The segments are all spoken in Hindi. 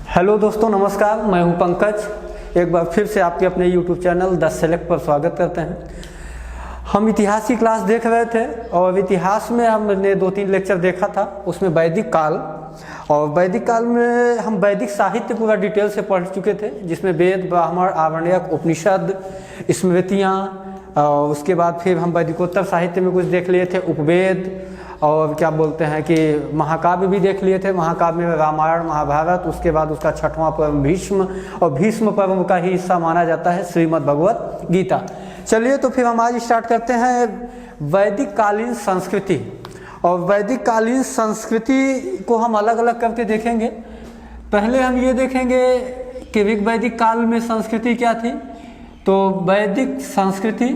हेलो दोस्तों, नमस्कार। मैं हूं पंकज। एक बार फिर से आपके अपने यूट्यूब चैनल द सेलेक्ट पर स्वागत करते हैं। हम इतिहास की क्लास देख रहे थे और इतिहास में हमने 2-3 लेक्चर देखा था। उसमें वैदिक काल, और वैदिक काल में हम वैदिक साहित्य पूरा डिटेल से पढ़ चुके थे, जिसमें वेद, ब्राह्मण, आरण्यक, उपनिषद, स्मृतियाँ, और उसके बाद फिर हम वैदिकोत्तर साहित्य में कुछ देख लिए थे, उपवेद, और क्या बोलते हैं कि महाकाव्य भी देख लिए थे। महाकाव्य में रामायण, महाभारत, उसके बाद उसका 6वां पर्व भीष्म, और भीष्म पर्व का ही हिस्सा माना जाता है श्रीमद् भगवत गीता। चलिए तो फिर हम आज स्टार्ट करते हैं वैदिक कालीन संस्कृति। और वैदिक कालीन संस्कृति को हम अलग अलग करके देखेंगे। पहले हम ये देखेंगे कि वैदिक काल में संस्कृति क्या थी। तो वैदिक संस्कृति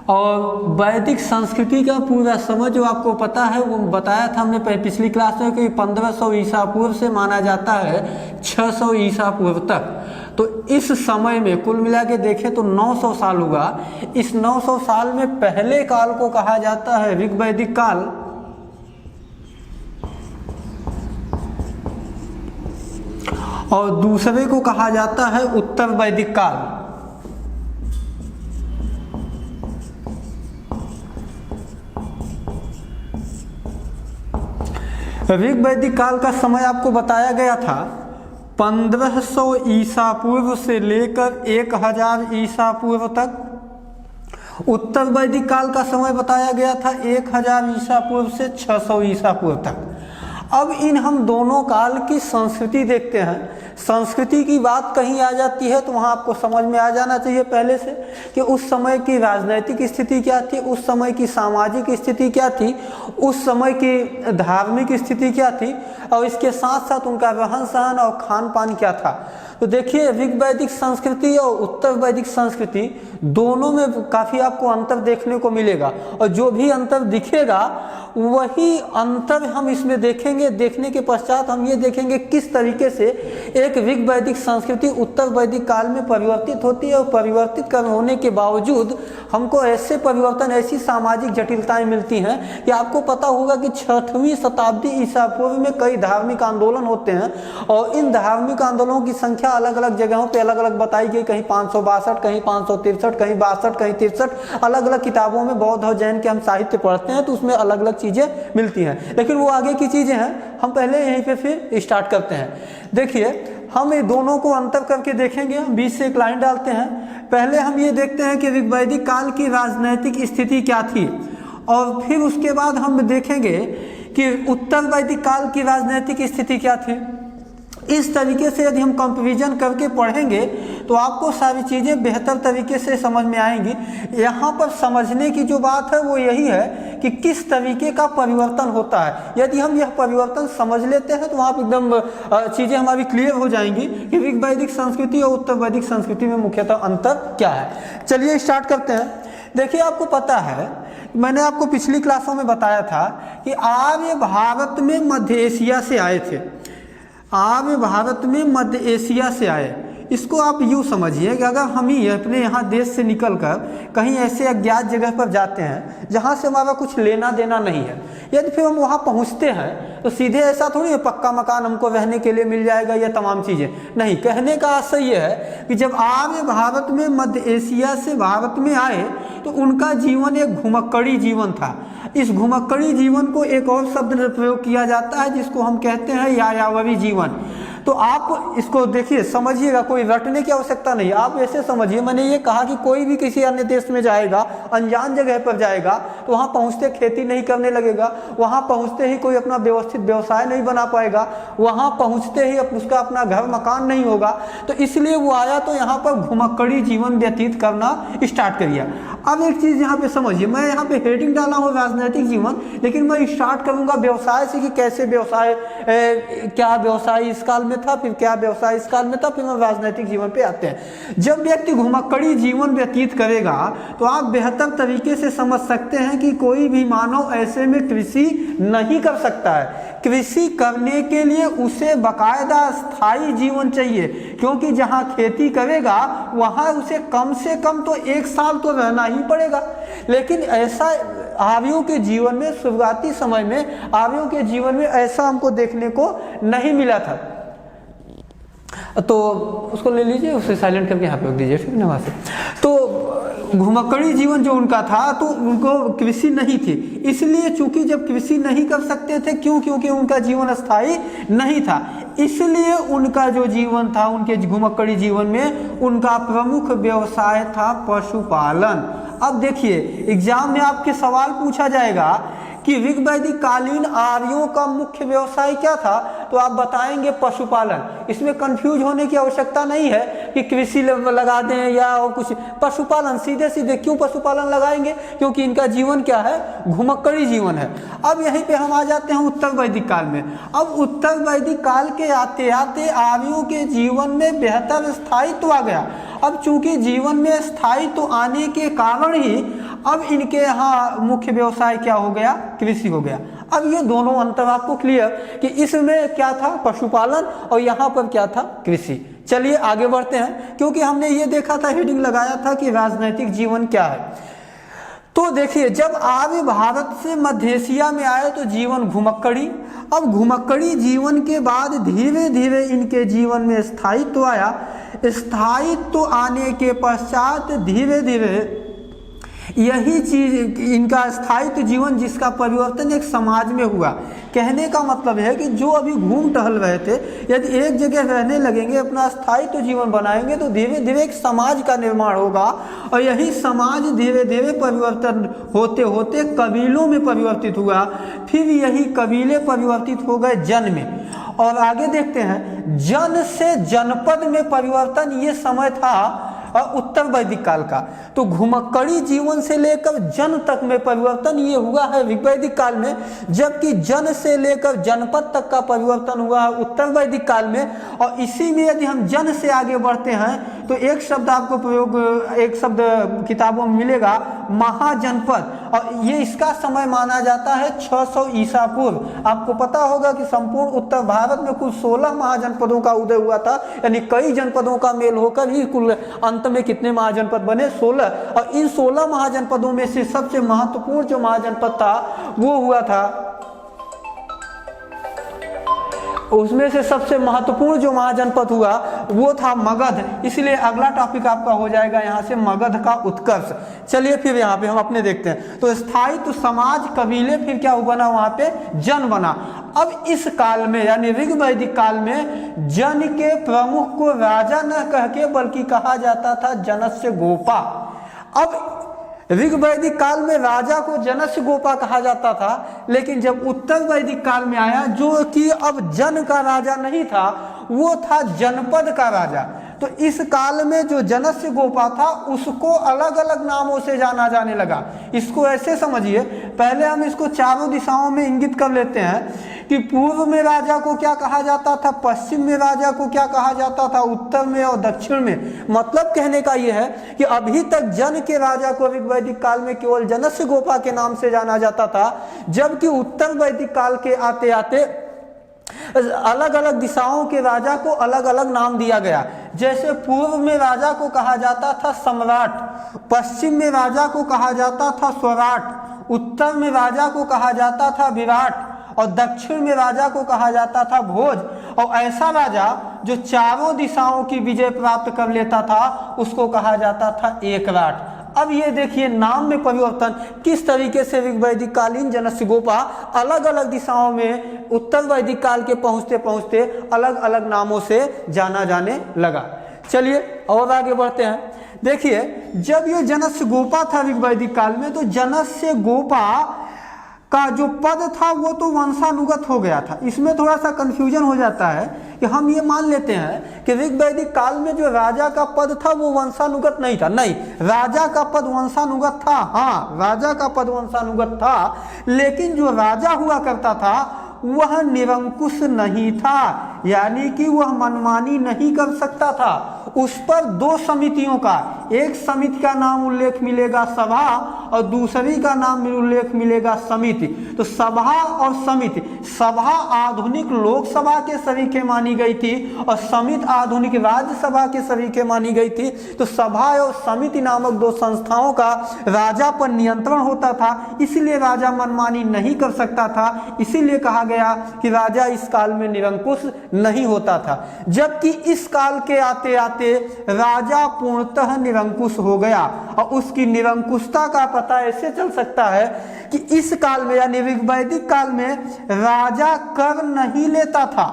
और वैदिक संस्कृति का पूरा समझ जो आपको पता है वो बताया था हमने पिछली क्लास में कि 1500 ईसा पूर्व से माना जाता है 600 ईसा पूर्व तक। तो इस समय में कुल मिला के देखें तो 900 साल हुआ। इस 900 साल में पहले काल को कहा जाता है ऋग्वैदिक काल, और दूसरे को कहा जाता है उत्तर वैदिक काल। ऋग्वैदिक काल का समय आपको बताया गया था 1500 ईसा पूर्व से लेकर 1000 ईसा पूर्व तक। उत्तर वैदिक काल का समय बताया गया था 1000 ईसा पूर्व से 600 ईसा पूर्व तक। अब इन हम दोनों काल की संस्कृति देखते हैं। संस्कृति की बात कहीं आ जाती है तो वहाँ आपको समझ में आ जाना चाहिए पहले से कि उस समय की राजनैतिक स्थिति क्या थी, उस समय की सामाजिक स्थिति क्या थी, उस समय की धार्मिक स्थिति क्या थी, और इसके साथ साथ उनका रहन सहन और खान पान क्या था। तो देखिए, ऋग्वैदिक संस्कृति और उत्तर वैदिक संस्कृति दोनों में काफ़ी आपको अंतर देखने को मिलेगा, और जो भी अंतर दिखेगा वही अंतर हम इसमें देखेंगे। देखने के पश्चात हम ये देखेंगे किस तरीके से एक ऋग्वैदिक संस्कृति उत्तर वैदिक काल में परिवर्तित होती है, और परिवर्तित होने के बावजूद हमको ऐसे परिवर्तन, ऐसी सामाजिक जटिलताएं मिलती हैं कि आपको पता होगा कि 6वीं शताब्दी ईसा पूर्व में कई धार्मिक आंदोलन होते हैं, और इन धार्मिक आंदोलनों की संख्या अलग अलग जगहों पे अलग अलग बताई गई। कहीं 562, कहीं 563, कहीं 62, कहीं 63। अलग अलग किताबों में बौद्ध और जैन के हम साहित्य पढ़ते हैं तो उसमें अलग अलग चीज़ें मिलती हैं, लेकिन वो आगे की चीज़ें हैं। हम पहले यहीं पे फिर स्टार्ट करते हैं। देखिए, हम ये दोनों को अंतर करके देखेंगे। हम बीच से एक लाइन डालते हैं। पहले हम ये देखते हैं कि ऋग्वैदिक काल की राजनैतिक स्थिति क्या थी, और फिर उसके बाद हम देखेंगे कि उत्तर वैदिक काल की राजनैतिक स्थिति क्या थी। इस तरीके से यदि हम कंपैरिजन करके पढ़ेंगे तो आपको सारी चीज़ें बेहतर तरीके से समझ में आएंगी। यहाँ पर समझने की जो बात है वो यही है कि किस तरीके का परिवर्तन होता है। यदि हम यह परिवर्तन समझ लेते हैं तो वहाँ पर एकदम चीज़ें हमारी क्लियर हो जाएंगी कि ऋग्वैदिक संस्कृति और उत्तर वैदिक संस्कृति में मुख्यतः अंतर क्या है। चलिए स्टार्ट करते हैं। देखिए, आपको पता है, मैंने आपको पिछली क्लासों में बताया था कि आर्य भारत में मध्य एशिया से आए थे। आर्य भारत में मध्य एशिया से आए। इसको आप यूँ समझिए कि अगर हम ही अपने यहाँ देश से निकलकर कहीं ऐसे अज्ञात जगह पर जाते हैं जहाँ से हमारा कुछ लेना देना नहीं है, यदि फिर हम वहाँ पहुँचते हैं तो सीधे ऐसा थोड़ी है पक्का मकान हमको रहने के लिए मिल जाएगा, ये तमाम चीज़ें नहीं। कहने का आशय ये है कि जब आर्य भारत में मध्य एशिया से भारत में आए तो उनका जीवन एक घुमक्कड़ी जीवन था। इस घुमक्कड़ी जीवन को एक और शब्द प्रयोग किया जाता है जिसको हम कहते हैं यायावरी जीवन। तो आप इसको देखिए, समझिएगा, कोई रटने की आवश्यकता नहीं। आप ऐसे समझिए, मैंने ये कहा कि कोई भी किसी अन्य देश में जाएगा, अनजान जगह पर जाएगा तो वहाँ पहुँचते खेती नहीं करने लगेगा, वहाँ पहुँचते ही कोई अपना व्यवस्थित व्यवसाय नहीं बना पाएगा, वहाँ पहुँचते ही उसका अपना घर मकान नहीं होगा। तो इसलिए वो आया तो यहाँ पर घुमक्कड़ी जीवन व्यतीत करना स्टार्ट करिए। अब एक चीज़ यहाँ पे समझिए, मैं यहाँ पे हेडिंग डाला हूँ राजनीतिक जीवन, लेकिन मैं स्टार्ट करूँगा व्यवसाय से कि कैसे व्यवसाय, क्या व्यवसाय इस काल में था, फिर क्या व्यवसाय इस काल में था, फिर हम राजनीतिक जीवन पे आते हैं। जब व्यक्ति घुमक्कड़ी जीवन व्यतीत करेगा तो आप बेहतर तरीके से समझ सकते हैं कि कोई भी मानव ऐसे में कृषि नहीं कर सकता है। कृषि करने के लिए उसे बाकायदा स्थायी जीवन चाहिए, क्योंकि जहाँ खेती करेगा वहाँ उसे कम से कम तो 1 साल तो रहना ही पड़ेगा। लेकिन ऐसा आर्यों के जीवन में, शुरुआती समय में आर्यों के जीवन में ऐसा हमको देखने को नहीं मिला था। तो उसको ले लीजिए, उसे साइलेंट करके यहाँ पे रख दीजिए, ठीक है वहाँ से। तो घुमक्कड़ी जीवन जो उनका था, तो उनको कृषि नहीं थी, इसलिए चूंकि जब कृषि नहीं कर सकते थे, क्यों? क्योंकि उनका जीवन स्थायी नहीं था, इसलिए उनका जो जीवन था, उनके घुमक्कड़ी जीवन में उनका प्रमुख व्यवसाय था पशुपालन। अब देखिए एग्जाम में आपके सवाल पूछा जाएगा कि ऋग वैदिक कालीन आर्यों का मुख्य व्यवसाय क्या था, तो आप बताएंगे पशुपालन। इसमें कंफ्यूज होने की आवश्यकता नहीं है कि कृषि लगा दें या और कुछ, पशुपालन सीधे सीधे। क्यों पशुपालन लगाएंगे? क्योंकि इनका जीवन क्या है? घुमक्कड़ी जीवन है। अब यहीं पे हम आ जाते हैं उत्तर वैदिक काल में। अब उत्तर वैदिक काल के आते आते आर्यों के जीवन में बेहतर स्थायित्व आ गया। अब चूंकि जीवन में स्थायित्व आने के कारण ही अब इनके यहाँ मुख्य व्यवसाय क्या हो गया? कृषि हो गया। अब ये दोनों अंतर आपको क्लियर कि इसमें क्या था? पशुपालन, और यहाँ पर क्या था? कृषि। चलिए आगे बढ़ते हैं, क्योंकि हमने ये देखा था, हेडिंग लगाया था कि राजनैतिक जीवन क्या है। तो देखिए जब आर्य भारत से मध्य एशिया में आए तो जीवन घुमक्कड़ी। अब घुमक्कड़ी जीवन के बाद धीरे धीरे इनके जीवन में स्थायित्व आया। स्थायित्व आने के पश्चात धीरे धीरे यही चीज, इनका स्थायित्व जीवन जिसका परिवर्तन एक समाज में हुआ। कहने का मतलब है कि जो अभी घूम टहल रहे थे, यदि एक जगह रहने लगेंगे, अपना स्थायित्व जीवन बनाएंगे, तो धीरे धीरे एक समाज का निर्माण होगा, और यही समाज धीरे धीरे परिवर्तन होते होते कबीलों में परिवर्तित हुआ। फिर यही कबीले परिवर्तित हो गए जन में, और आगे देखते हैं जन से जनपद में परिवर्तन। ये समय था उत्तर वैदिक काल का। तो घुमक्कड़ी जीवन से लेकर जन तक में परिवर्तन ये हुआ है ऋग वैदिक काल में, जबकि जन से लेकर जनपद तक का परिवर्तन हुआ है उत्तर वैदिक काल में। और इसी में यदि हम जन से आगे बढ़ते हैं तो एक शब्द आपको प्रयोग, एक शब्द किताबों में मिलेगा, महाजनपद, और ये इसका समय माना जाता है 600 ईसा पूर्व। आपको पता होगा कि संपूर्ण उत्तर भारत में कुल 16 महाजनपदों का उदय हुआ था, यानी कई जनपदों का मेल होकर ही कुल अंत में कितने महाजनपद बने? 16। और इन 16 महाजनपदों में से सबसे महत्वपूर्ण जो महाजनपद था वो हुआ था, उसमें से सबसे महत्वपूर्ण जो महाजनपद हुआ वो था मगध। इसलिए अगला टॉपिक आपका हो जाएगा यहाँ से मगध का उत्कर्ष। चलिए फिर यहाँ पे हम अपने देखते हैं। तो स्थायित्व समाज, कबीले, फिर क्या बना? वहाँ पे जन बना। अब इस काल में यानी ऋग वैदिक काल में जन के प्रमुख को राजा न कह के बल्कि कहा जाता था जनस्य गोपा। अब ऋग वैदिक काल में राजा को जनस्य गोपा कहा जाता था, लेकिन जब उत्तर वैदिक काल में आया, जो कि अब जन का राजा नहीं था, वो था जनपद का राजा। तो इस काल में जो जनस्य गोपा था उसको अलग अलग नामों से जाना जाने लगा। इसको ऐसे समझिए, पहले हम इसको चारों दिशाओं में इंगित कर लेते हैं कि पूर्व में राजा को क्या कहा जाता था, पश्चिम में राजा को क्या कहा जाता था, उत्तर में और दक्षिण में। मतलब कहने का यह है कि अभी तक जन के राजा को ऋग वैदिक काल में केवल जनस्य गोपा के नाम से जाना जाता था, जबकि उत्तर वैदिक काल के आते आते अलग अलग दिशाओं के राजा को अलग अलग नाम दिया गया। जैसे पूर्व में राजा को कहा जाता था सम्राट, पश्चिम में राजा को कहा जाता था स्वराट, उत्तर में राजा को कहा जाता था विराट, और दक्षिण में राजा को कहा जाता था भोज। और ऐसा राजा जो चारों दिशाओं की विजय प्राप्त कर लेता था उसको कहा जाता था एकराट। अब ये देखिए नाम में परिवर्तन किस तरीके से ऋग वैदिक कालीन जनस्य गोपा अलग अलग दिशाओं में उत्तर वैदिक काल के पहुंचते पहुंचते अलग अलग नामों से जाना जाने लगा। चलिए और आगे बढ़ते हैं। देखिए जब ये जनस्य गोपा था ऋग वैदिक काल में, तो जनस्य गोपा का जो पद था वो तो वंशानुगत हो गया था। इसमें थोड़ा सा कंफ्यूजन हो जाता है कि हम ये मान लेते हैं कि ऋग वैदिक काल में जो राजा का पद था वो वंशानुगत नहीं था। नहीं, राजा का पद वंशानुगत था। हाँ, राजा का पद वंशानुगत था, लेकिन जो राजा हुआ करता था वह निरंकुश नहीं था, यानी कि वह मनमानी नहीं कर सकता था। उस पर दो समितियों का, एक समिति का नाम उल्लेख मिलेगा सभा और दूसरी का नाम उल्लेख मिलेगा समिति। तो सभा और समिति, सभा आधुनिक लोकसभा के सरीखे मानी गई थी और समिति आधुनिक राज्यसभा के सरीखे मानी गई थी। तो सभा और समिति नामक दो संस्थाओं का राजा पर नियंत्रण होता था, इसलिए राजा मनमानी नहीं कर सकता था, इसीलिए कहा गया कि राजा इस काल में निरंकुश नहीं होता था। जबकि इस काल के आते आते राजा पूर्णतः निरंकुश हो गया और उसकी निरंकुशता का पता ऐसे चल सकता है कि इस काल में यानी ऋग्वैदिक काल में राजा कर नहीं लेता था।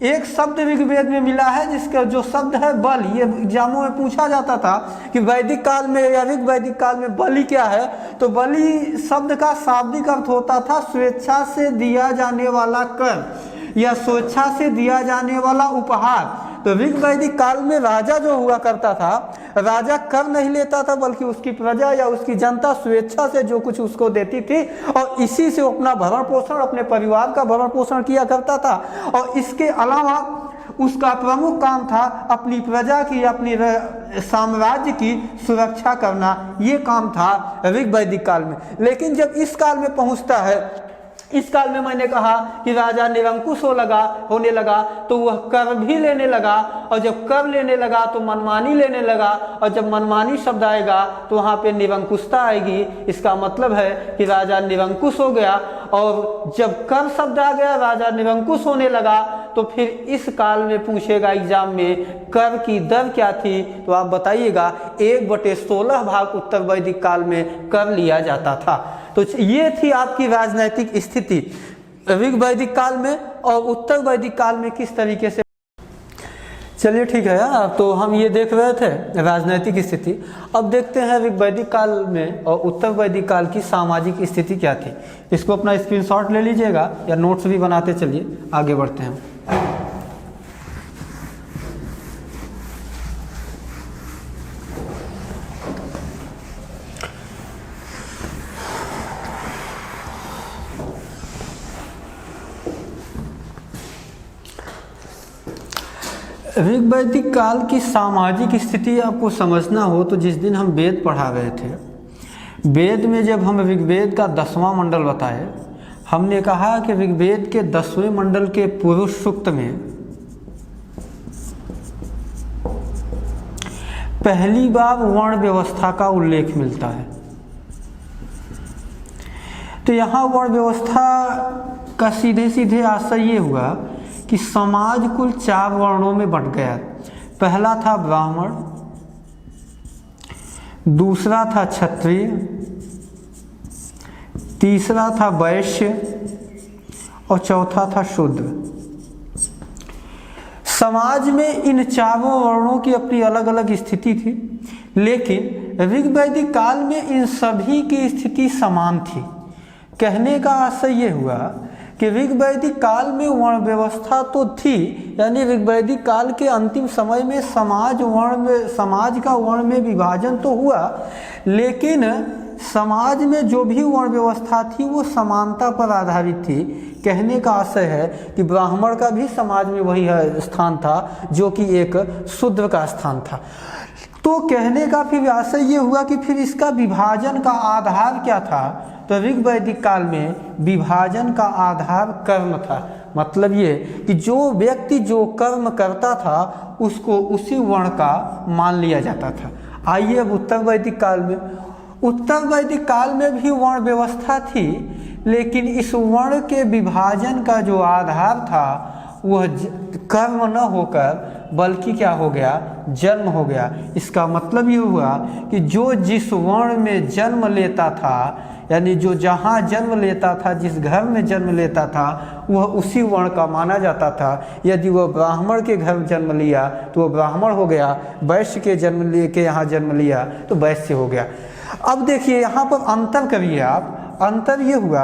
एक शब्द ऋग्वेद में मिला है जिसका जो शब्द है बल, ये एग्जामों में पूछा जाता था कि वैदिक काल में या ऋग्वैदिक काल में बलि क्या है, तो बलि शब्द का शाब्दिक अर्थ होता था स्वेच्छा से दिया जाने वाला कर या स्वेच्छा से दिया जाने वाला उपहार। तो ऋग्वैदिक काल में राजा जो हुआ करता था, राजा कर नहीं लेता था बल्कि उसकी प्रजा या उसकी जनता स्वेच्छा से जो कुछ उसको देती थी और इसी से अपना भरण पोषण, अपने परिवार का भरण पोषण किया करता था। और इसके अलावा उसका प्रमुख काम था अपनी प्रजा की, अपनी साम्राज्य की सुरक्षा करना, ये काम था ऋग्वैदिक काल में। लेकिन जब इस काल में पहुंचता है, इस काल में मैंने कहा कि राजा निरंकुश होने लगा तो वह कर भी लेने लगा और जब कर लेने लगा तो मनमानी लेने लगा और जब मनमानी शब्द आएगा तो वहाँ पे निरंकुशता आएगी। इसका मतलब है कि राजा निरंकुश हो गया और जब कर शब्द आ गया, राजा निरंकुश होने लगा, तो फिर इस काल में पूछेगा एग्जाम में कर की दर क्या थी, तो आप बताइएगा 1/16 भाग उत्तर वैदिक काल में कर लिया जाता था। तो ये थी आपकी राजनैतिक स्थिति ऋग्वैदिक काल में और उत्तर वैदिक काल में किस तरीके से। चलिए ठीक है, तो हम ये देख रहे थे राजनैतिक स्थिति। अब देखते हैं ऋग्वैदिक काल में और उत्तर वैदिक काल की सामाजिक स्थिति क्या थी। इसको अपना स्क्रीनशॉट ले लीजिएगा या नोट्स भी बनाते चलिए, आगे बढ़ते हैं। ऋग्वैदिक काल की सामाजिक स्थिति आपको समझना हो तो जिस दिन हम वेद पढ़ा रहे थे, वेद में जब हम ऋग्वेद का 10वां मंडल बताए, हमने कहा कि ऋग्वेद के 10वें मंडल के पुरुष सूक्त में पहली बार वर्ण व्यवस्था का उल्लेख मिलता है। तो यहाँ वर्ण व्यवस्था का सीधे सीधे आशय ये हुआ कि समाज कुल 4 वर्णों में बंट गया। पहला था ब्राह्मण, दूसरा था क्षत्रिय, तीसरा था वैश्य और चौथा था शूद्र। समाज में इन चारों वर्णों की अपनी अलग अलग स्थिति थी, लेकिन ऋग्वैदिक काल में इन सभी की स्थिति समान थी। कहने का आशय ये हुआ कि ऋग्वैदिक काल में वर्ण व्यवस्था तो थी, यानी ऋग्वैदिक काल के अंतिम समय में समाज का वर्ण में विभाजन तो हुआ, लेकिन समाज में जो भी वर्ण व्यवस्था थी वो समानता पर आधारित थी। कहने का आशय है कि ब्राह्मण का भी समाज में वही स्थान था जो कि एक शूद्र का स्थान था। तो कहने का फिर आशय ये हुआ कि फिर इसका विभाजन का आधार क्या था। तो ऋग्वैदिक काल में विभाजन का आधार कर्म था। मतलब ये कि जो व्यक्ति जो कर्म करता था उसको उसी वर्ण का मान लिया जाता था। आइए अब उत्तर वैदिक काल में। उत्तर वैदिक काल में भी वर्ण व्यवस्था थी, लेकिन इस वर्ण के विभाजन का जो आधार था वह कर्म न होकर बल्कि क्या हो गया, जन्म हो गया। इसका मतलब ये हुआ कि जो जिस वर्ण में जन्म लेता था, यानी जो जहाँ जन्म लेता था, जिस घर में जन्म लेता था, वह उसी वर्ण का माना जाता था। यदि वह ब्राह्मण के घर जन्म लिया तो वह ब्राह्मण हो गया, वैश्य के जन्म लेके यहाँ जन्म लिया तो वैश्य हो गया। अब देखिए यहाँ पर अंतर करिए आप। अंतर ये हुआ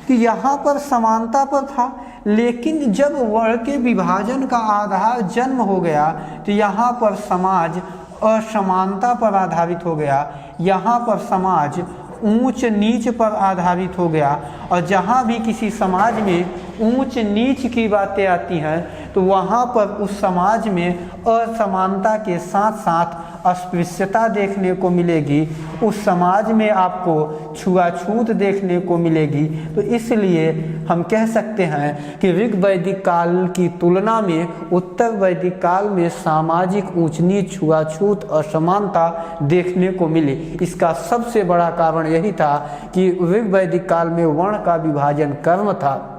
कि यहाँ पर समानता पर था, लेकिन जब वर्ण के विभाजन का आधार जन्म हो गया तो यहाँ पर समाज असमानता पर आधारित हो गया। यहाँ पर समाज ऊंच नीच पर आधारित हो गया। और जहाँ भी किसी समाज में ऊंच नीच की बातें आती हैं तो वहाँ पर उस समाज में असमानता के साथ साथ अस्पृश्यता देखने को मिलेगी, उस समाज में आपको छुआछूत देखने को मिलेगी। तो इसलिए हम कह सकते हैं कि ऋग वैदिक काल की तुलना में उत्तर वैदिक काल में सामाजिक ऊंच नीच, छुआछूत, असमानता देखने को मिली। इसका सबसे बड़ा कारण यही था कि ऋग वैदिक काल में वर्ण का विभाजन कर्म था,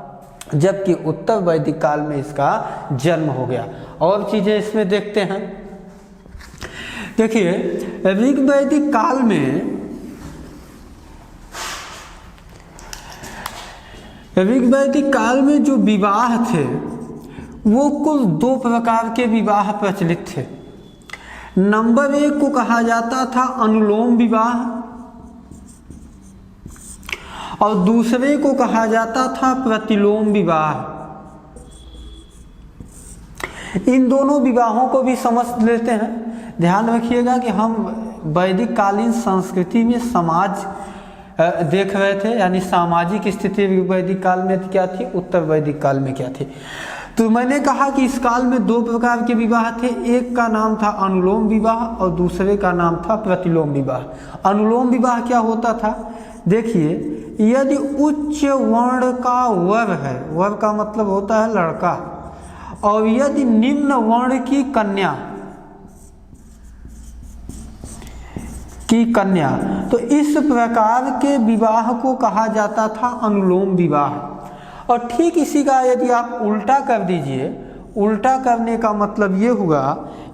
जबकि उत्तर वैदिक काल में इसका जन्म हो गया। और चीज़ें इसमें देखते हैं। देखिए ऋग वैदिक काल में जो विवाह थे वो कुल 2 प्रकार के विवाह प्रचलित थे। नंबर 1 को कहा जाता था अनुलोम विवाह और दूसरे को कहा जाता था प्रतिलोम विवाह। इन दोनों विवाहों को भी समझ लेते हैं। ध्यान रखिएगा कि हम वैदिक कालीन संस्कृति में समाज देख रहे थे, यानी सामाजिक स्थिति वैदिक काल में क्या थी, उत्तर वैदिक काल में क्या थी। तो मैंने कहा कि इस काल में 2 प्रकार के विवाह थे, एक का नाम था अनुलोम विवाह और दूसरे का नाम था प्रतिलोम विवाह। अनुलोम विवाह क्या होता था, देखिए यदि उच्च वर्ण का वर है, वर का मतलब होता है लड़का, और यदि निम्न वर्ण की कन्या तो इस प्रकार के विवाह को कहा जाता था अनुलोम विवाह। और ठीक इसी का यदि आप उल्टा कर दीजिए, उल्टा करने का मतलब ये हुआ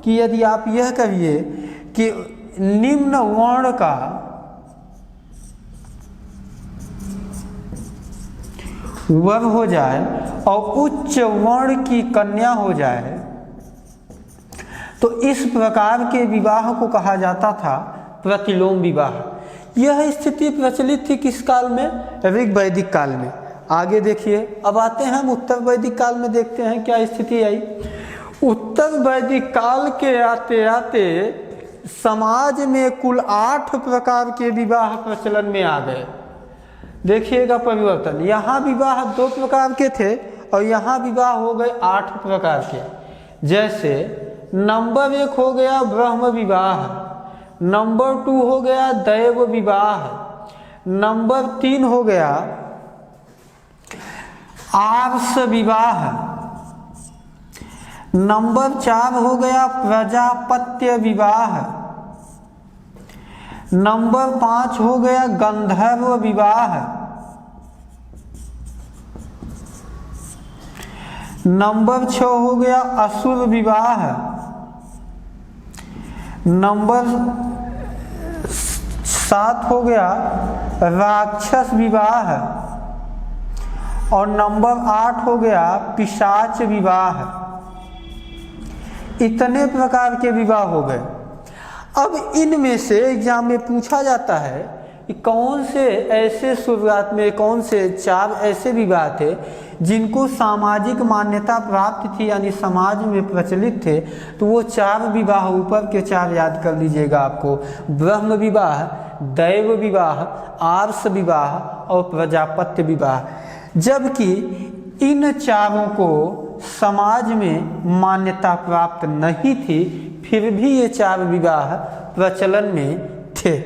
कि यदि आप यह करिए कि निम्न वर्ण का वर हो जाए और उच्च वर्ण की कन्या हो जाए, तो इस प्रकार के विवाह को कहा जाता था प्रतिलोम विवाह। यह स्थिति प्रचलित थी किस काल में, ऋग वैदिक काल में। आगे देखिए, अब आते हैं हम उत्तर वैदिक काल में, देखते हैं क्या स्थिति आई। उत्तर वैदिक काल के आते आते समाज में कुल 8 प्रकार के विवाह प्रचलन में आ गए। देखिएगा परिवर्तन, यहाँ विवाह 2 प्रकार के थे और यहाँ विवाह हो गए 8 प्रकार के। जैसे नंबर 1 हो गया ब्रह्म विवाह, नंबर 2 हो गया दैव विवाह, नंबर 3 हो गया आर्ष विवाह, नंबर 4 हो गया प्रजापत्य विवाह, नंबर 5 हो गया गंधर्व विवाह, नंबर 6 हो गया असुर विवाह, नंबर 7 हो गया राक्षस विवाह और नंबर 8 हो गया पिशाच विवाह। इतने प्रकार के विवाह हो गए। अब इनमें से एग्जाम में पूछा जाता है कि कौन से ऐसे शुरुआत में कौन से 4 ऐसे विवाह थे जिनको सामाजिक मान्यता प्राप्त थी, यानी समाज में प्रचलित थे। तो वो 4 विवाह ऊपर के 4 याद कर लीजिएगा आपको, ब्रह्म विवाह, दैव विवाह, आर्ष विवाह और प्रजापत्य विवाह। जबकि इन 4 को समाज में मान्यता प्राप्त नहीं थी, फिर भी ये 4 विवाह प्रचलन में थे।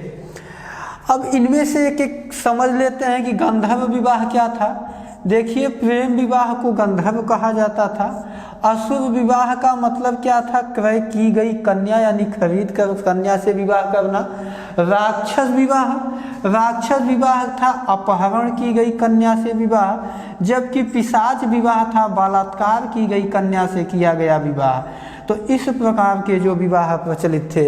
अब इनमें से एक एक समझ लेते हैं कि गंधर्व विवाह क्या था। देखिए, प्रेम विवाह को गंधर्व कहा जाता था। असुर विवाह का मतलब क्या था, क्रय की गई कन्या यानी खरीद कर उस कन्या से विवाह करना। राक्षस विवाह था अपहरण की गई कन्या से विवाह। जबकि पिशाच विवाह था बलात्कार की गई कन्या से किया गया विवाह। तो इस प्रकार के जो विवाह प्रचलित थे,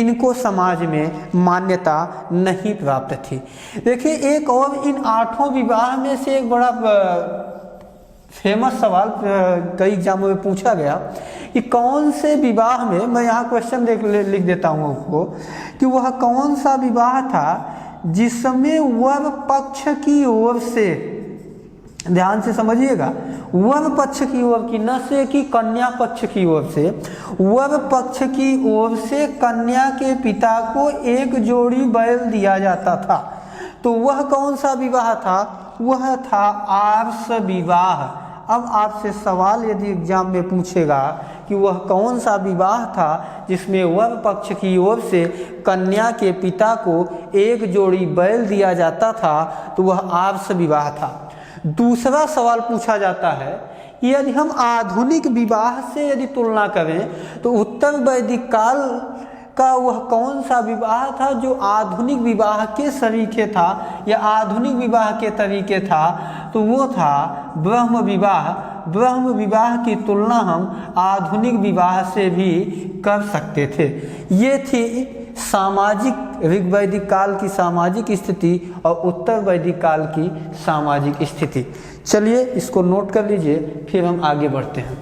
इनको समाज में मान्यता नहीं प्राप्त थी। देखिए, एक और इन 8 विवाह में से एक बड़ा फेमस सवाल कई एग्जामों में पूछा गया कि कौन से विवाह में, मैं यहाँ क्वेश्चन लिख देता हूँ आपको, कि वह कौन सा विवाह था जिसमें वर पक्ष की ओर से, ध्यान से समझिएगा, वर पक्ष की ओर की, न से कि कन्या पक्ष की ओर से, वर पक्ष की ओर से कन्या के पिता को एक जोड़ी बैल दिया जाता था। तो वह कौन सा विवाह था, वह था आर्ष विवाह। अब आपसे सवाल यदि एग्जाम में पूछेगा कि वह कौन सा विवाह था जिसमें वर पक्ष की ओर से कन्या के पिता को एक जोड़ी बैल दिया जाता था, तो वह आर्ष विवाह था। दूसरा सवाल पूछा जाता है, यदि हम आधुनिक विवाह से यदि तुलना करें तो उत्तर वैदिक काल का वह कौन सा विवाह था जो आधुनिक विवाह के सरीखे था या आधुनिक विवाह के तरीके था, तो वो था ब्रह्म विवाह। ब्रह्म विवाह की तुलना हम आधुनिक विवाह से भी कर सकते थे। ये थी सामाजिक ऋग्वैदिक काल की सामाजिक स्थिति और उत्तर वैदिक काल की सामाजिक स्थिति। चलिए इसको नोट कर लीजिए, फिर हम आगे बढ़ते हैं।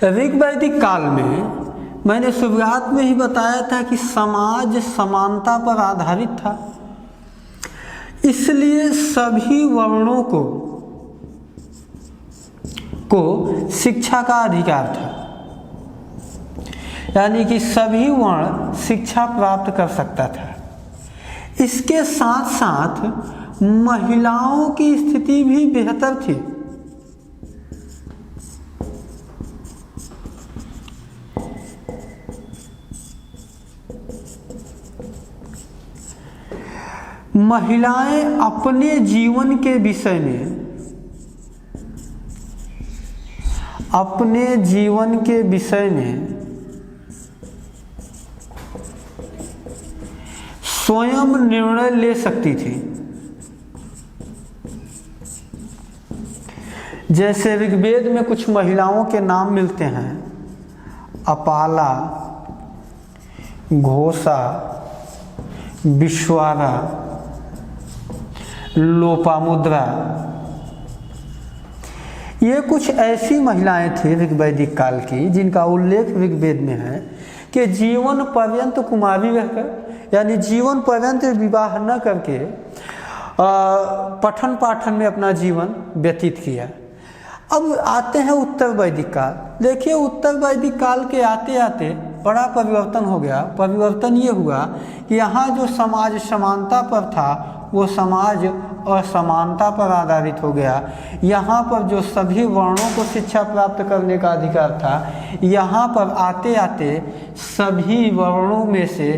ऋग्वैदिक काल में मैंने शुरुआत में ही बताया था कि समाज समानता पर आधारित था, इसलिए सभी वर्णों को शिक्षा का अधिकार था, यानी कि सभी वर्ण शिक्षा प्राप्त कर सकता था। इसके साथ साथ महिलाओं की स्थिति भी बेहतर थी। महिलाएं अपने जीवन के विषय में स्वयं निर्णय ले सकती थी। जैसे ऋग्वेद में कुछ महिलाओं के नाम मिलते हैं, अपाला, घोषा, विश्वारा, लोपामुद्रा। ये कुछ ऐसी महिलाएं थी ऋग्वैदिक काल की जिनका उल्लेख ऋग्वेद में है कि जीवन पर्यंत कुमारी रहकर, यानी जीवन पर्यंत विवाह न करके पठन पाठन में अपना जीवन व्यतीत किया। अब आते हैं उत्तर वैदिक काल। देखिए उत्तर वैदिक काल के आते आते बड़ा परिवर्तन हो गया। परिवर्तन ये हुआ कि यहाँ जो समाज समानता पर था वो समाज असमानता पर आधारित हो गया। यहाँ पर जो सभी वर्णों को शिक्षा प्राप्त करने का अधिकार था, यहाँ पर आते आते सभी वर्णों में से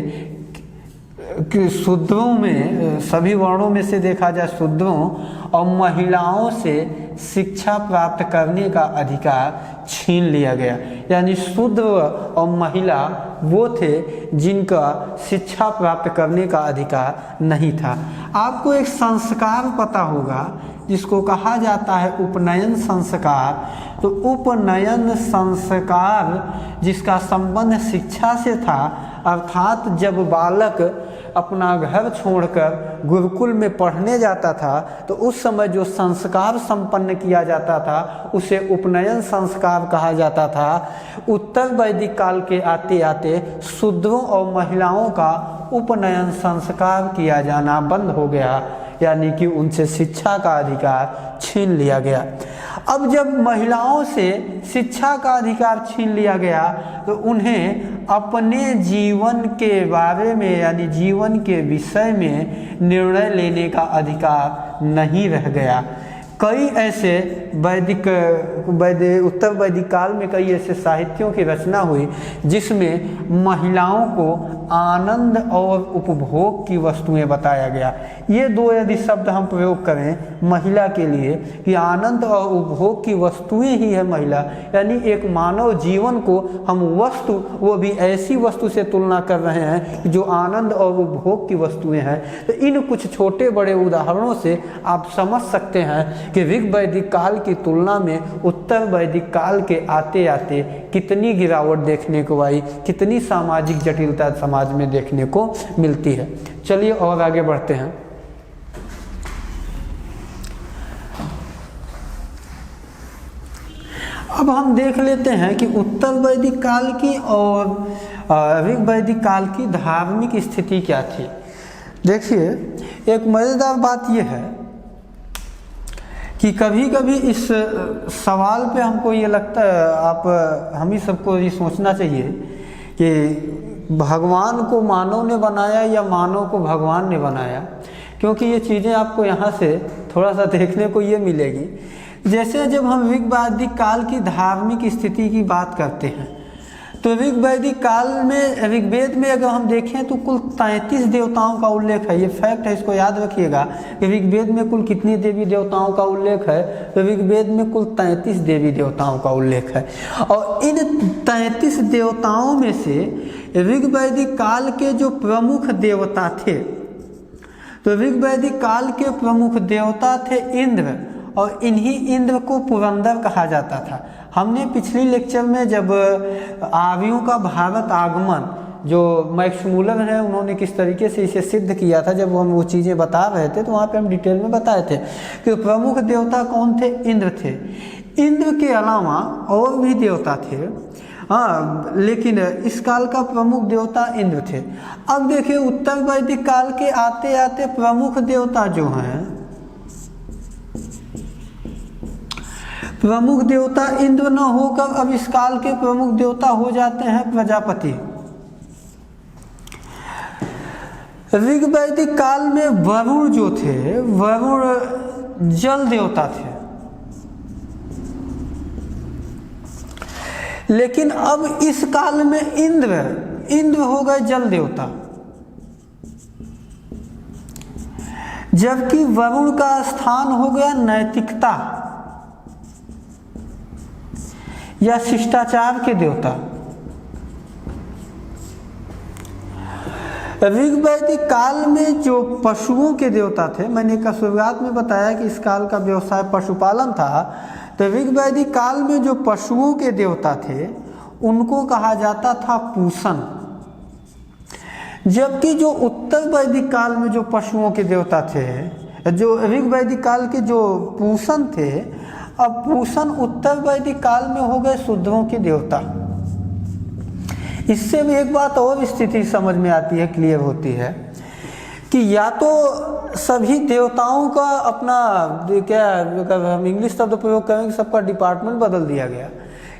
शूद्रों में, सभी वर्णों में से देखा जाए शूद्रों और महिलाओं से शिक्षा प्राप्त करने का अधिकार छीन लिया गया। यानी शूद्र और महिला वो थे जिनका शिक्षा प्राप्त करने का अधिकार नहीं था। आपको एक संस्कार पता होगा जिसको कहा जाता है उपनयन संस्कार। तो उपनयन संस्कार जिसका संबंध शिक्षा से था, अर्थात जब बालक अपना घर छोड़कर गुरुकुल में पढ़ने जाता था तो उस समय जो संस्कार संपन्न किया जाता था उसे उपनयन संस्कार कहा जाता था। उत्तर वैदिक काल के आते आते शूद्रों और महिलाओं का उपनयन संस्कार किया जाना बंद हो गया, यानी कि उनसे शिक्षा का अधिकार छीन लिया गया। अब जब महिलाओं से शिक्षा का अधिकार छीन लिया गया तो उन्हें अपने जीवन के बारे में, यानी जीवन के विषय में निर्णय लेने का अधिकार नहीं रह गया। कई ऐसे उत्तर वैदिक काल में कई ऐसे साहित्यों की रचना हुई जिसमें महिलाओं को आनंद और उपभोग की वस्तुएं बताया गया। ये दो यदि शब्द हम प्रयोग करें महिला के लिए कि आनंद और उपभोग की वस्तुएं ही है महिला, यानी एक मानव जीवन को हम वस्तु, वो भी ऐसी वस्तु से तुलना कर रहे हैं जो आनंद और उपभोग की वस्तुएं हैं। तो इन कुछ छोटे बड़े उदाहरणों से आप समझ सकते हैं कि ऋग्वैदिक काल की तुलना में उत्तर वैदिक काल के आते आते कितनी गिरावट देखने को आई, कितनी सामाजिक जटिलता समाज में देखने को मिलती है। चलिए और आगे बढ़ते हैं। अब हम देख लेते हैं कि उत्तर वैदिक काल की और ऋग्वैदिक काल की धार्मिक स्थिति क्या थी। देखिए एक मज़ेदार बात यह है कि कभी कभी इस सवाल पे हमको ये लगता है, हम ही सबको ये सोचना चाहिए कि भगवान को मानव ने बनाया या मानव को भगवान ने बनाया, क्योंकि ये चीज़ें आपको यहाँ से थोड़ा सा देखने को ये मिलेगी। जैसे जब हम ऋग वैदिक काल की धार्मिक स्थिति की बात करते हैं, तो ऋग वैदिक काल में, ऋग्वेद में अगर हम देखें तो कुल 33 देवताओं का उल्लेख है। ये फैक्ट है, इसको याद रखिएगा कि ऋग्वेद में कुल कितनी देवी देवताओं का उल्लेख है, तो ऋग्वेद में कुल 33 देवी देवताओं का उल्लेख है। और इन 33 देवताओं में से ऋग वैदिक काल के जो प्रमुख देवता थे, तो ऋग वैदिक काल के प्रमुख देवता थे इंद्र, और इन्हीं इंद्र को पुरंदर कहा जाता था। हमने पिछली लेक्चर में जब आर्यों का भारत आगमन, जो मैक्स मूलर है, उन्होंने किस तरीके से इसे सिद्ध किया था, जब हम वो चीज़ें बता रहे थे तो वहाँ पे हम डिटेल में बताए थे कि प्रमुख देवता कौन थे, इंद्र थे। इंद्र के अलावा और भी देवता थे, हाँ, लेकिन इस काल का प्रमुख देवता इंद्र थे। अब देखिए उत्तर वैदिक काल के आते आते प्रमुख देवता जो हैं, प्रमुख देवता इंद्र न होकर अब इस काल के प्रमुख देवता हो जाते हैं प्रजापति। ऋग वैदिक काल में वरुण जो थे, वरुण जल देवता थे, लेकिन अब इस काल में इंद्र हो गए जल देवता, जबकि वरुण का स्थान हो गया नैतिकता या शिष्टाचार के देवता। ऋग वैदिक काल में जो पशुओं के देवता थे, मैंने शुरुआत में बताया कि इस काल का व्यवसाय पशुपालन था, तो ऋग वैदिक काल में जो पशुओं के देवता थे उनको कहा जाता था पूषण, जबकि जो उत्तर वैदिक काल में जो पशुओं के देवता थे, जो ऋग वैदिक काल के जो पूषण थे, अब पूषण उत्तर वैदिक काल में हो गए शूद्रों के देवता। इससे भी एक बात और स्थिति समझ में आती है, क्लियर होती है कि या तो सभी देवताओं का अपना, क्या हम इंग्लिश शब्द प्रयोग करेंगे, सबका डिपार्टमेंट बदल दिया गया,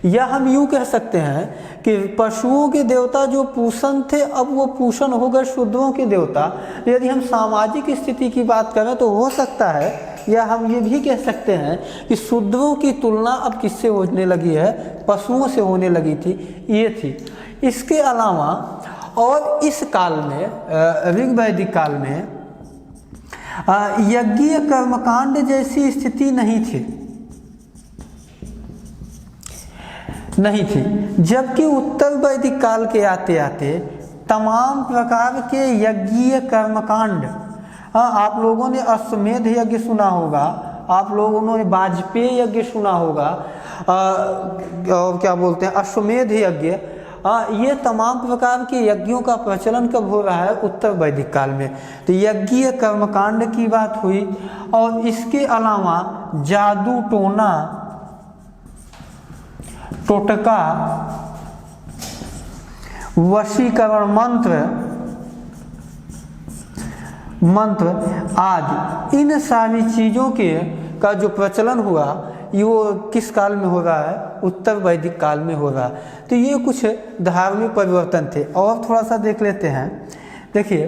या हम यूँ कह सकते हैं कि पशुओं के देवता जो पूषण थे, अब वो पूषण हो गए शूद्रों के देवता। यदि हम सामाजिक स्थिति की बात करें तो हो सकता है, या हम ये भी कह सकते हैं कि शूद्रों की तुलना अब किससे होने लगी है, पशुओं से होने लगी थी, ये थी। इसके अलावा और इस काल में, ऋग वैदिक काल में यज्ञीय कर्मकांड जैसी स्थिति नहीं थी, जबकि उत्तर वैदिक काल के आते आते तमाम प्रकार के यज्ञीय कर्मकांड, आप लोगों ने अश्वमेध यज्ञ सुना होगा, आप लोगों ने वाजपेयी यज्ञ सुना होगा, और क्या बोलते हैं अश्वमेध यज्ञ, ये तमाम प्रकार के यज्ञों का प्रचलन कब हो रहा है, उत्तर वैदिक काल में। तो यज्ञीय कर्मकांड की बात हुई, और इसके अलावा जादू टोना, टोटका, वशीकरण मंत्र आदि, इन सारी चीज़ों का जो प्रचलन हुआ, ये वो किस काल में हो रहा है, उत्तर वैदिक काल में हो रहा है। तो ये कुछ धार्मिक परिवर्तन थे। और थोड़ा सा देख लेते हैं। देखिए,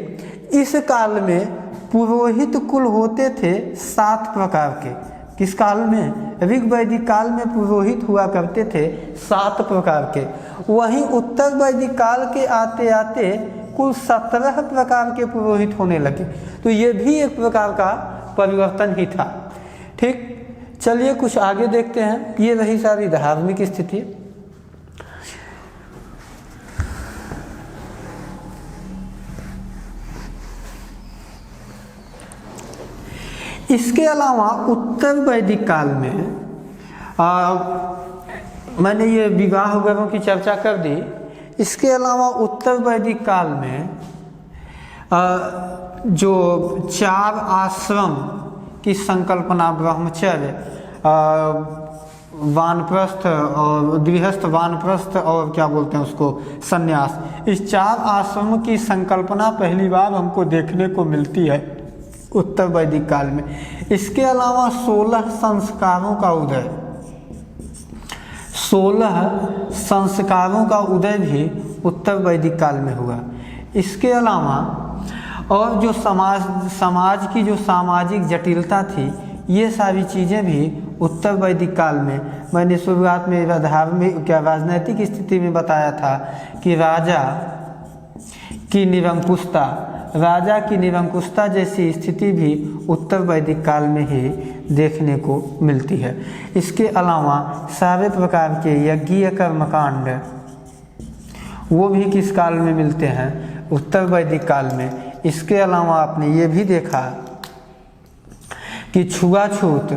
इस काल में पुरोहित कुल होते थे 7 प्रकार के। किस काल में, ऋग वैदिक काल में पुरोहित हुआ करते थे 7 प्रकार के। वहीं उत्तर वैदिक काल के आते आते कुल 17 प्रकार के पुरोहित होने लगे। तो ये भी एक प्रकार का परिवर्तन ही था। ठीक, चलिए कुछ आगे देखते हैं। ये रही सारी धार्मिक स्थिति। इसके अलावा उत्तर वैदिक काल में मैंने ये विवाह वगैरह की चर्चा कर दी। इसके अलावा उत्तर वैदिक काल में जो 4 आश्रम की संकल्पना, ब्रह्मचर्य, वानप्रस्थ और गृहस्थ, वानप्रस्थ और क्या बोलते हैं उसको, संन्यास, इस 4 आश्रम की संकल्पना पहली बार हमको देखने को मिलती है उत्तर वैदिक काल में। इसके अलावा 16 संस्कारों का उदय, 16 संस्कारों का उदय भी उत्तर वैदिक काल में हुआ। इसके अलावा और जो समाज की जो सामाजिक जटिलता थी, ये सारी चीज़ें भी उत्तर वैदिक काल में, मैंने शुरुआत में धार्मिक राजनैतिक स्थिति में बताया था कि राजा की निरंकुशता जैसी स्थिति भी उत्तर वैदिक काल में ही देखने को मिलती है। इसके अलावा सारे प्रकार के यज्ञीय कर्मकांड वो भी किस काल में मिलते हैं? उत्तर वैदिक काल में। इसके अलावा आपने ये भी देखा कि छुआछूत,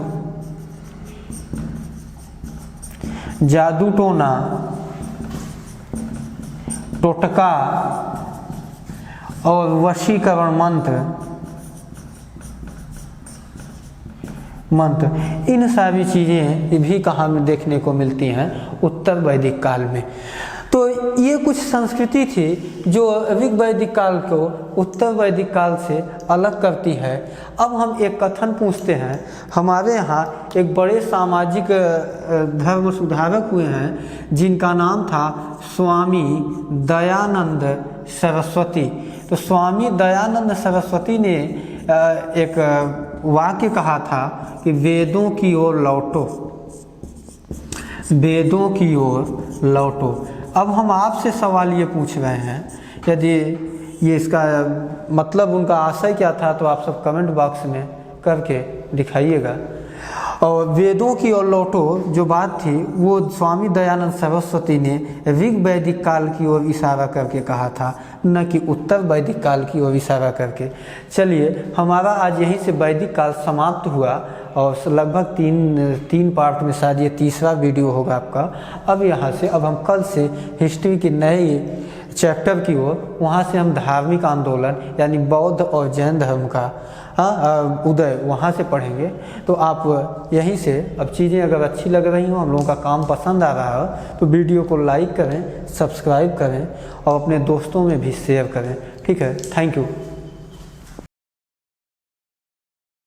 जादू टोना, टोटका और वशीकरण मंत्र, इन सारी चीज़ें भी कहाँ में देखने को मिलती हैं? उत्तर वैदिक काल में। तो ये कुछ संस्कृति थी जो ऋग वैदिक काल को उत्तर वैदिक काल से अलग करती है। अब हम एक कथन पूछते हैं। हमारे यहाँ एक बड़े सामाजिक धर्म सुधारक हुए हैं जिनका नाम था स्वामी दयानंद सरस्वती। तो स्वामी दयानंद सरस्वती ने एक वाक्य कहा था कि वेदों की ओर लौटो, वेदों की ओर लौटो। अब हम आपसे सवाल ये पूछ रहे हैं, यदि ये इसका मतलब उनका आशय क्या था तो आप सब कमेंट बॉक्स में करके दिखाइएगा। और वेदों की ओर लौटो जो बात थी वो स्वामी दयानंद सरस्वती ने ऋग वैदिक काल की ओर इशारा करके कहा था, न कि उत्तर वैदिक काल की ओर इशारा करके। चलिए, हमारा आज यहीं से वैदिक काल समाप्त हुआ और लगभग तीन पार्ट में शायद ये तीसरा वीडियो होगा आपका। अब यहाँ से हम कल से हिस्ट्री की नए चैप्टर की ओर, वहाँ से हम धार्मिक आंदोलन यानी बौद्ध और जैन धर्म का उदय वहाँ से पढ़ेंगे। तो आप यहीं से अब चीज़ें अगर अच्छी लग रही हो, हम लोगों का काम पसंद आ रहा हो तो वीडियो को लाइक करें, सब्सक्राइब करें और अपने दोस्तों में भी शेयर करें। ठीक है, थैंक यू।